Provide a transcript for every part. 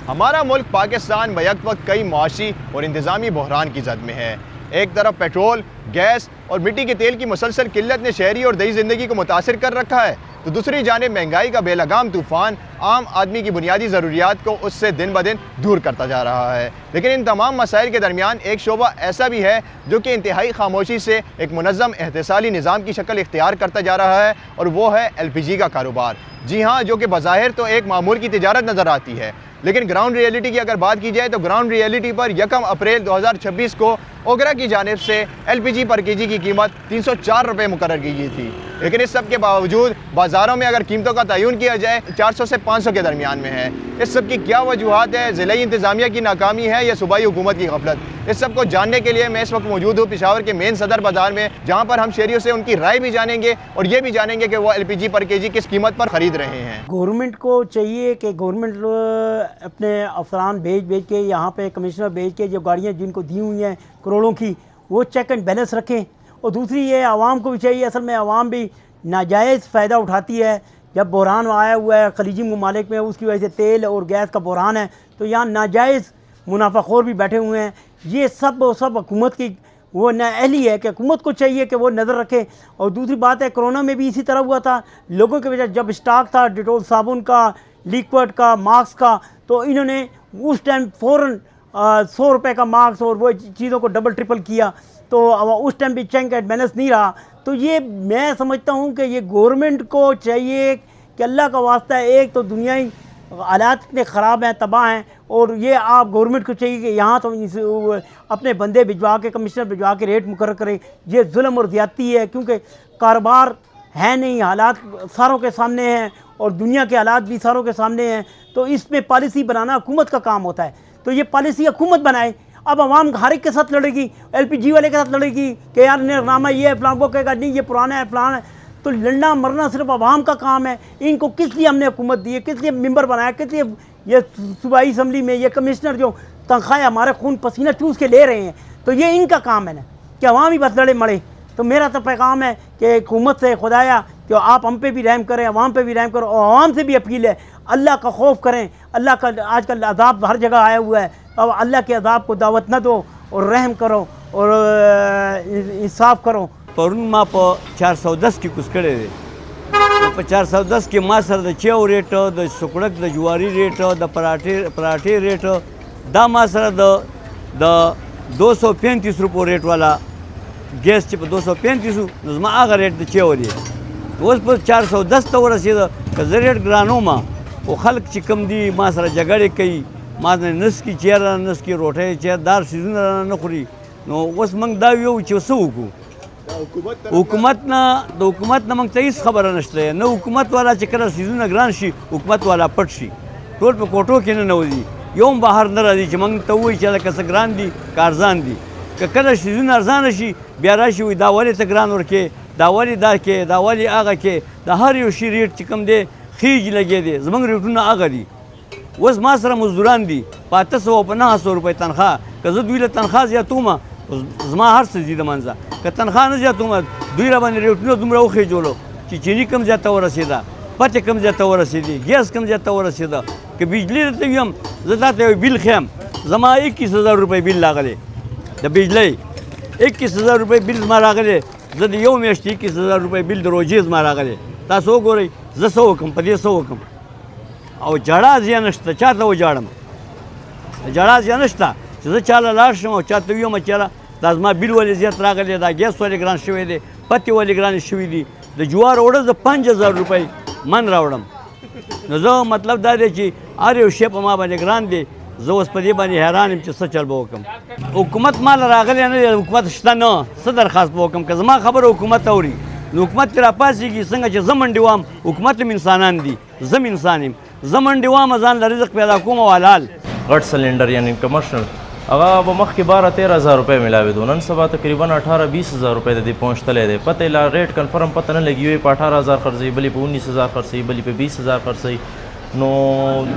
ہمارا ملک پاکستان بیک وقت کئی معاشی اور انتظامی بحران کی زد میں ہے۔ ایک طرف پیٹرول، گیس اور مٹی کے تیل کی مسلسل قلت نے شہری اور دیہی زندگی کو متاثر کر رکھا ہے، تو دوسری جانب مہنگائی کا بے لگام طوفان عام آدمی کی بنیادی ضروریات کو اس سے دن بدن دور کرتا جا رہا ہے۔ لیکن ان تمام مسائل کے درمیان ایک شعبہ ایسا بھی ہے جو کہ انتہائی خاموشی سے ایک منظم احتسالی نظام کی شکل اختیار کرتا جا رہا ہے، اور وہ ہے LPG کا کاروبار۔ جی ہاں، جو کہ بظاہر تو ایک معمول کی تجارت نظر آتی ہے، لیکن گراؤنڈ ریئلٹی کی اگر بات کی جائے تو گراؤنڈ ریئلٹی پر 1 اپریل 2026 کو اوگرا کی جانب سے LPG پر KG کی قیمت 304 روپے مقرر کی گئی تھی، لیکن اس سب کے باوجود بازاروں میں اگر قیمتوں کا تعین کیا جائے 400 سے 500 کے درمیان میں ہے۔ اس سب کی کیا وجوہات ہے؟ ضلعی انتظامیہ کی ناکامی ہے یا صوبائی حکومت کی غفلت؟ اس سب کو جاننے کے لیے میں اس وقت موجود ہوں پشاور کے مین صدر بازار میں، جہاں پر ہم شہریوں سے ان کی رائے بھی جانیں گے اور یہ بھی جانیں گے کہ وہ LPG پر KG کس قیمت پر خرید رہے ہیں۔ گورنمنٹ کو چاہیے کہ گورنمنٹ اپنے افسران بھیج کے یہاں پہ کمشنر بھیج کے جو گاڑیاں جن کو دی ہوئی ہیں کروڑوں کی، وہ چیک اینڈ بیلنس رکھیں۔ اور دوسری یہ عوام کو بھی چاہیے، اصل میں عوام بھی ناجائز فائدہ اٹھاتی ہے۔ جب بحران آیا ہوا ہے خلیجی ممالک میں، اس کی وجہ سے تیل اور گیس کا بحران ہے، تو یہاں ناجائز منافع خور بھی بیٹھے ہوئے ہیں۔ یہ سب حکومت کی وہ نااہلی ہے کہ حکومت کو چاہیے کہ وہ نظر رکھے۔ اور دوسری بات ہے، کرونا میں بھی اسی طرح ہوا تھا، لوگوں کے وجہ جب اسٹاک تھا ڈیٹول صابن کا، لیکوڈ کا، ماسک کا، تو انہوں نے اس ٹائم فوراً 100 روپے کا ماسک اور وہ چیزوں کو ڈبل ٹرپل کیا، تو اس ٹائم بھی چیک اینڈ بیلنس نہیں رہا۔ تو یہ میں سمجھتا ہوں کہ یہ گورنمنٹ کو چاہیے کہ اللہ کا واسطہ ہے، ایک تو دنیائی حالات اتنے خراب ہیں، تباہ ہیں، اور یہ آپ گورنمنٹ کو چاہیے کہ یہاں تو اپنے بندے بھجوا کے، کمشنر بھجوا کے ریٹ مقرر کریں۔ یہ ظلم اور زیادتی ہے، کیونکہ کاروبار ہے نہیں، حالات ساروں کے سامنے ہیں اور دنیا کے حالات بھی ساروں کے سامنے ہیں، تو اس میں پالیسی بنانا حکومت کا کام ہوتا ہے۔ تو یہ پالیسی حکومت بنائے۔ اب عوام ہر ایک کے ساتھ لڑے گی، LPG والے کے ساتھ لڑے گی کہ یار نامہ یہ ہے، فلاں، وہ کہے گا نہیں یہ پرانا ہے، فلاں ہے۔ تو لڑنا مرنا صرف عوام کا کام ہے۔ ان کو کس لیے ہم نے حکومت دی ہے، کس لیے ممبر بنایا، کس لیے یہ صوبائی اسمبلی میں یہ کمشنر جو تنخواہیں ہمارے خون پسینہ چوس کے لے رہے ہیں، تو یہ ان کا کام ہے نا کہ عوام ہی بس لڑے مڑے۔ تو میرا تو پیغام ہے کہ حکومت سے خدایا کہ آپ ہم پہ بھی رحم کریں، عوام پہ بھی رحم کرو، اور عوام سے بھی اپیل ہے اللہ کا خوف کریں۔ اللہ کا آج کل عذاب ہر جگہ آیا ہوا ہے، اب اللہ کے عذاب کو دعوت نہ دو اور رحم کرو اور انصاف کرو۔ پرون ما په 410 کې کوس کړی دی، په 410 کې ما سره د چیو ریټ، د سکړک د جواري ریټ، د پراټې ریټ، دا ما سره د 235 روپو ریټ والا ګیس چې په 235 نو زما هغه ریټ د چیو دی، اوس په 410 ته ورسېده. که زه ریټ ګرانومه خو خلک چې کوم دي ما سره جګړې کوي، ما نه نسکي چیر رانه نسکي، روټۍ چیر دار سیزونه رانه نه خوري. نو اوس موږ دا ویو چې څه وکړو؟ حکومت نه موږ ته هېڅ خبره نشته. نه حکومت والا چې کله سیزونه ګران شي حکومت والا پټ شي، ټول په کوټو کې نه نوځي، یو هم بهر نه راځي چې موږ ته ووایي چې لکه څه ګران دي که ارزان دي. که کله سیزونه ارزانه شي بیا راشي وایي دا ولې ته ګران ورکې، دا ولې دا کې، دا ولې هغه کې. د هر یو شي ریټ چې کوم دی خیج لګې دی، زموږ ریټونه هغه دي. اوس ما سره مزدوران دي په 800 او په 900 روپۍ تنخواه، که زه دوی له تنخواه زیاتومه زما هر څه ځي د منځه، که تنخواه نه زیاتومه دوی را باندې ریټونه دومره وخېجولو چې چیني کم زیاته ورسېده، پتې کم زیاته ورسېدې، ګیس کم زیاته ورسېده. که بجلي درته ویم زه تا ته یو بیل ښیم، زما 21,000 روپۍ بیل راغلی د بجلۍ، 21,000 روپۍ بیل زما راغلی. زه د یو میاشتې 21,000 روپۍ بیل د روژې زما راغلی. تاسو وګورئ زه څه وکړم، په دې څه وکړم؟ او جړا ځای نشته، چا ته وجاړم؟ جړا ځای نشته چې زه چا له لاړ شم او چا ته ویم چې یاره دا زما بیل ولې زیات راغلی، دا ګیس ولې ګران شوی دی، پتې ولې ګرانې شوي دي. د جوار اوړه زه 5,000 روپۍ من راوړم. نو زه مطلب دا دی چې هر یو شی په ما باندې ګران دی. زه اوس په دې باندې حیران یم چې څه چل به وکړم. حکومت ما له راغلی نه دی، حکومت شته نه، څه درخواست به وکړم؟ که زما خبره حکومت اوري نو حکومت ترې راپاڅېږي. څنګه چې زه منډې وام حکومت هم انسانان دي، زه هم انسان یم، زه منډې وام ځان له رزق پیدا کوم او حلال. غټ سلنډر یعنی کمرشل هغه به مخکې 12-13,000 روپۍ ملاوېدو، نن سبا تقریبا 18-20,000 روپۍ د دې پہنچتلی دی. پته لا ریټ کنفرم پته نه لګي، یوې په 18,000 خرڅوي، بلې په 19,000 خرڅوي، بلې په 20,000 خرڅوي. نو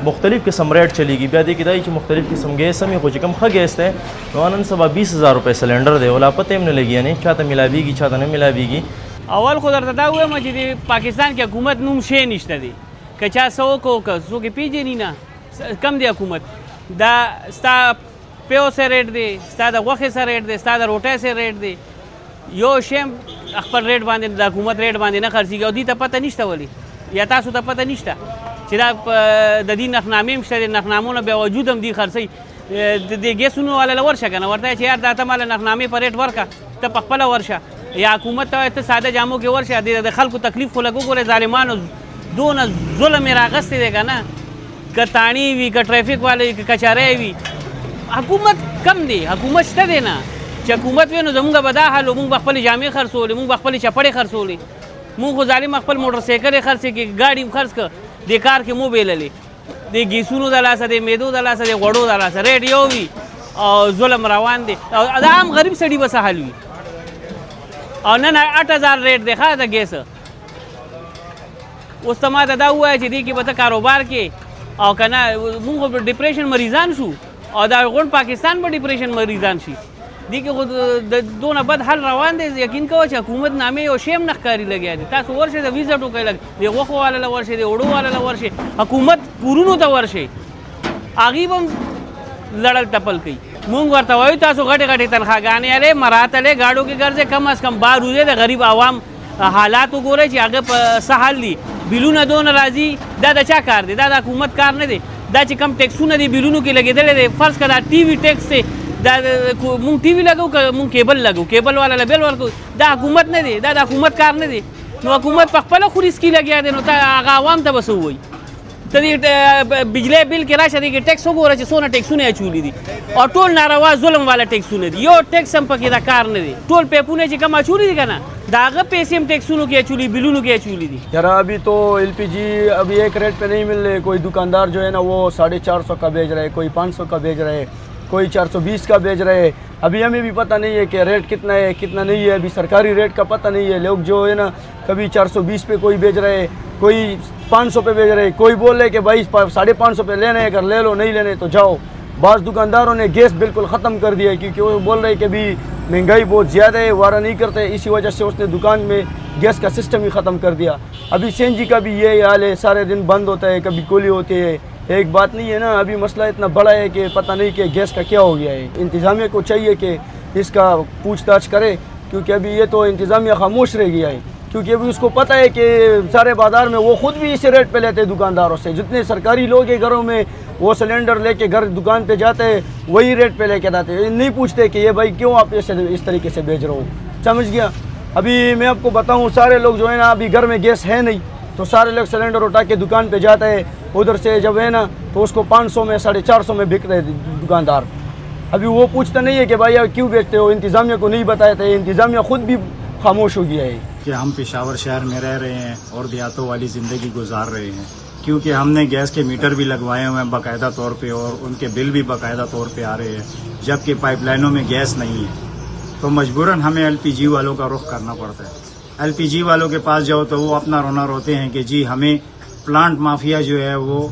مختلف قسم ریٹ چلیږي. بیا دې کې دا چې مختلف قسم ګیس هم خو چې کوم ښه ګیس دی نو نن سبا 20,000 روپۍ سلنډر دی، ولا پته هم نه لګي، یعنې چاته ملاویږي چاته نه ملاویږي. اول خو درته دا ووایم چې د پاکستان کې حکومت نوم شی نشته دی، که چا څه وکړو که څوک یې پېژني نه، کم دی حکومت دا ستا پیو سے ریٹ دی ستا د غوښې سره ریټ دی ستا د روټۍ سره ریټ دی یو شی خپل ریټ باندې د حکومت ریټ باندې نه خرڅېږي او دې ته پته نشته ولې یا تاسو ته پته نشته چې دا د دې نښنامې هم شته د نښنامو نه بیا وجود هم دي خرڅوي د ګیسونو والا له ورشه که نه ورته چې یار دا ته ماله نښنامې په ریټ ورکړه ته په خپله ورشه یا حکومت ته ته ساده جامو کې ورشه د خلکو تکلیف خو لږ وګورئ ظالمانو دونه ظلم یې راغستی دی که نه که تاڼي وي که ټریفک والا وي که کچاری وي حکومت کم دی حکومت شته دی نه چې حکومت وي نو زمونږ به دا حال و مونږ به خپلې جامې خرڅولې مونږ به خپلې چپړې خرڅولې مونږ خو ظالم خپل موټر سایکل یې خرڅې کړې ګاډي هم خرڅ کړه دې کار کې مو بیللې د ګیسونو د لاسه د میدو د لاسه د غوړو د لاسه ریټ یو وي او ظلم روان دی او دا عام غریب سړي به څه حل وي او نن 8000 ریټ دی ښه د ګیس اوس ته ما ته دا ووایه چې دې کې به ته کاروبار کې او که نه مونږ خو ډپریشن مریضان شو او دا غونډ پاکستان به ډپریشن مریضان شي دې کې خو د دونه بد حل روان دی یقین کوه چې حکومت نامې یو شی هم نه ښکاري لګیا دی تاسو ورشئ د ویزټ وکړئ لږ د غوښو والا له ورشئ د اوړو والا له ورشئ حکومت کورونو ته ورشئ هغې به هم لړل تپل کوي مونږ ورته وایو تاسو غټې غټې تنخواګانې الې مرات الې ګاډو کې ګرځئ کم از کم بار وځئ د غریب عوام حالات وګورئ چې هغه په څه حال دي بیلونه دونه راځي دا د چا کار دی دا د حکومت کار نه دی دا چې کم ټیکسونه دي بیلونو کې لګېدلی دی فرض که دا ټي وي ټیکس دی دا مونږ ټي وي لګو که مونږ کیبل لګو کیبل والا له بیل ورکوو دا حکومت نه دی دا د حکومت کار نه دی نو حکومت په خپله خو ریسکي لګیا دی نو ته هغه عوام ته به څه ووایي ته دې بجلی بل کې راشه دې کې ټیکس وګوره چې څونه ټیکسونه یې اچولي دي او ټول ناروا ظلم والا ټیکسونه دي یو ټیکس هم پکې دا کار نه دی ټول پیپونه چې کم اچولي دي که نه دا هغه پیسې هم ټیکسونو کې اچولي بلونو کې اچولي دي یار ابھی تو ایل پی جی ابھی ایک ریٹ پہ نہیں مل رہے کوئی دکاندار جو ہے نا وہ 450 کا بیچ رہے کوئی 500 کا بیچ رہے کوئی 420 کا بیچ رہے ابھی ہمیں بھی پتہ نہیں ہے کہ ریٹ کتنا ہے کتنا نہیں ہے ابھی سرکاری ریٹ کا پتہ نہیں ہے لوگ جو ہے نا کبھی 420 پہ کوئی بیچ رہے کوئی 500 پہ بیچ رہے کوئی بول رہے کہ بھائی 550 پہ لینا ہے اگر لے لو نہیں لینے تو جاؤ بعض دکانداروں نے گیس بالکل ختم کر دیا ہے کیونکہ وہ بول رہے کہ بھی مہنگائی بہت زیادہ ہے وارہ نہیں کرتے اسی وجہ سے اس نے دکان میں گیس کا سسٹم ہی ختم کر دیا ابھی سی این جی کا بھی یہی حال ہے سارے دن بند ہوتا ہے کبھی کولی ہوتی ہے ایک بات نہیں ہے نا ابھی مسئلہ اتنا بڑا ہے کہ پتہ نہیں کہ گیس کا کیا ہو گیا ہے انتظامیہ کو چاہیے کہ اس کا پوچھ تاچھ کرے کیونکہ ابھی یہ تو انتظامیہ خاموش رہ گیا ہے کیونکہ ابھی اس کو پتہ ہے کہ سارے بازار میں وہ خود بھی اسی ریٹ پہ لیتے ہیں دکانداروں سے جتنے سرکاری لوگ ہیں گھروں میں وہ سلنڈر لے کے گھر دکان پہ جاتے ہیں وہی ریٹ پہ لے کے آتے ہیں نہیں پوچھتے کہ یہ بھائی کیوں آپ اس طریقے سے بیچ رہے ہو سمجھ گیا ابھی میں آپ کو بتاؤں سارے لوگ جو ہے نا ابھی گھر میں گیس ہے نہیں تو سارے لوگ سلنڈر اٹھا کے دکان پہ جاتے ہیں ادھر سے جب ہے نا تو اس کو 500 میں 450 میں بک رہے دکاندار ابھی وہ پوچھتا نہیں ہے کہ بھائی آپ کیوں بیچتے ہو انتظامیہ کو نہیں بتایا تھا انتظامیہ خود بھی خاموش ہو گیا ہے کہ ہم پشاور شہر میں رہ رہے ہیں اور دیہاتوں والی زندگی گزار رہے ہیں کیونکہ ہم نے گیس کے میٹر بھی لگوائے ہوئے ہیں باقاعدہ طور پہ اور ان کے بل بھی باقاعدہ طور پہ آ رہے ہیں جبکہ پائپ لائنوں میں گیس نہیں ہے تو مجبوراً ہمیں ایل پی جی والوں کا رخ کرنا پڑتا ہے ایل پی جی والوں کے پاس جاؤ تو وہ اپنا رونا روتے ہیں کہ جی ہمیں پلانٹ مافیا جو ہے وہ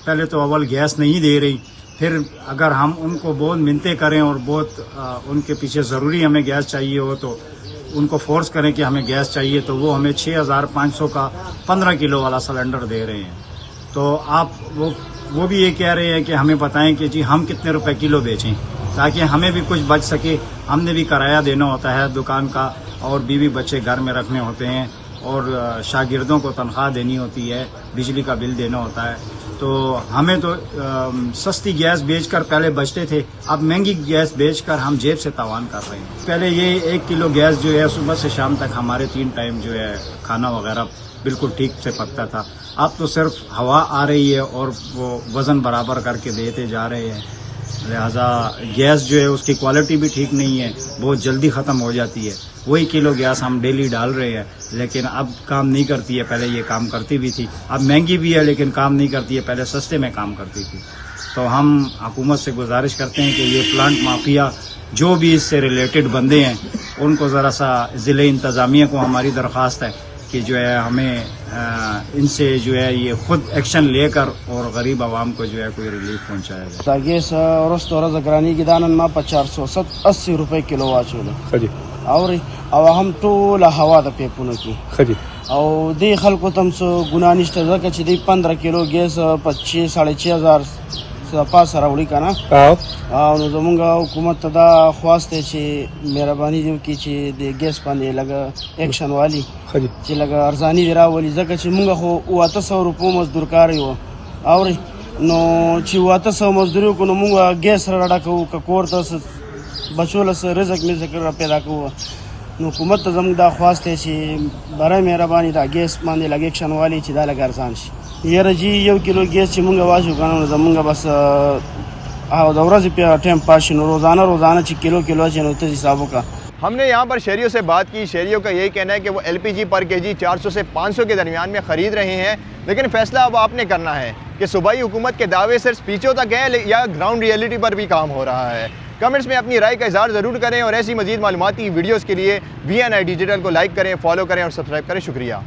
پہلے تو اول گیس نہیں دے رہی پھر اگر ہم ان کو بہت منتیں کریں اور بہت ان کے پیچھے ضروری ہمیں گیس چاہیے ہو تو ان کو فورس کریں کہ ہمیں گیس چاہیے تو وہ ہمیں 6500 کا 15 کلو والا سلنڈر دے رہے ہیں تو آپ وہ بھی یہ کہہ رہے ہیں کہ ہمیں بتائیں کہ جی ہم کتنے روپے کلو بیچیں تاکہ ہمیں بھی کچھ بچ سکے ہم نے بھی کرایہ دینا ہوتا ہے دکان کا اور بیوی بچے گھر میں رکھنے ہوتے ہیں اور شاگردوں کو تنخواہ دینی ہوتی ہے بجلی کا بل دینا ہوتا ہے تو ہمیں تو سستی گیس بیچ کر پہلے بچتے تھے اب مہنگی گیس بیچ کر ہم جیب سے تاوان کر رہے ہیں پہلے یہ 1 کلو گیس جو ہے صبح سے شام تک ہمارے 3 ٹائم جو ہے کھانا وغیرہ بالکل ٹھیک سے پکتا تھا اب تو صرف ہوا آ رہی ہے اور وہ وزن برابر کر کے دیتے جا رہے ہیں لہذا گیس جو ہے اس کی کوالٹی بھی ٹھیک نہیں ہے بہت جلدی ختم ہو جاتی ہے وہی کلو گیس ہم ڈیلی ڈال رہے ہیں لیکن اب کام نہیں کرتی ہے پہلے یہ کام کرتی بھی تھی اب مہنگی بھی ہے لیکن کام نہیں کرتی ہے پہلے سستے میں کام کرتی تھی تو ہم حکومت سے گزارش کرتے ہیں کہ یہ پلانٹ مافیا جو بھی اس سے ریلیٹڈ بندے ہیں ان کو ذرا سا ضلع انتظامیہ کو ہماری درخواست ہے کہ جو ہے ہمیں ان سے جو ہے یہ خود ایکشن لے کر اور غریب عوام کو جو ہے کوئی ریلیف پہنچایا جائے. گیس ورځ ورځ ګراني کې دانن ما په 480 روپے کیلو واچول او هم ټول هوا د پیپونو کې او دې خلکو تم څه ګناه نشته ځکه چې دوی 15 کیلو ګیس په 6,500 پاسه راوړي که نه. او نو زمونږ حکومت ته دا خواست دی چې مهرباني دې وکړي چې د ګیس باندې لږه ایکشن والي چې لږه ارزاني دې راولي ځکه چې مونږ خو 800 روپو مزدور کار یو اورئ نو چې 800 مزدوري وکړو نو مونږ ګیس را ډډه کوو که کور ته بچو له څه رزق مزق را پیدا کوو. نو حکومت ته زموږ دا خواست دی چې برای مهرباني دا ګیس باندې لږ ایکشن والي چې دا لږ ارزان شي. یاره جي 1 کیلو ګیس چې مونږ واچو که نه زمونږ بس او د ورځې پې ټایم پاس شي نو روزانه چې کیلو اچي نو ته حساب وکړه. हमने यहाँ पर शहरियों से बात की। शहरियों का यही कहना है कि वो LPG पर केजी 400 से 500 के दरमियान में ख़रीद रहे हैं, लेकिन फ़ैसला अब आपने करना है कि सूबाई हुकूमत के दावे सिर्फ स्पीचों तक हैं या ग्राउंड रियलिटी पर भी काम हो रहा है। कमेंट्स में अपनी राय का इज़हार ज़रूर करें और ऐसी मज़ीद मालूमाती वीडियोज़ के लिए VNI डिजिटल को लाइक करें, फॉलो करें और सब्सक्राइब करें। शुक्रिया।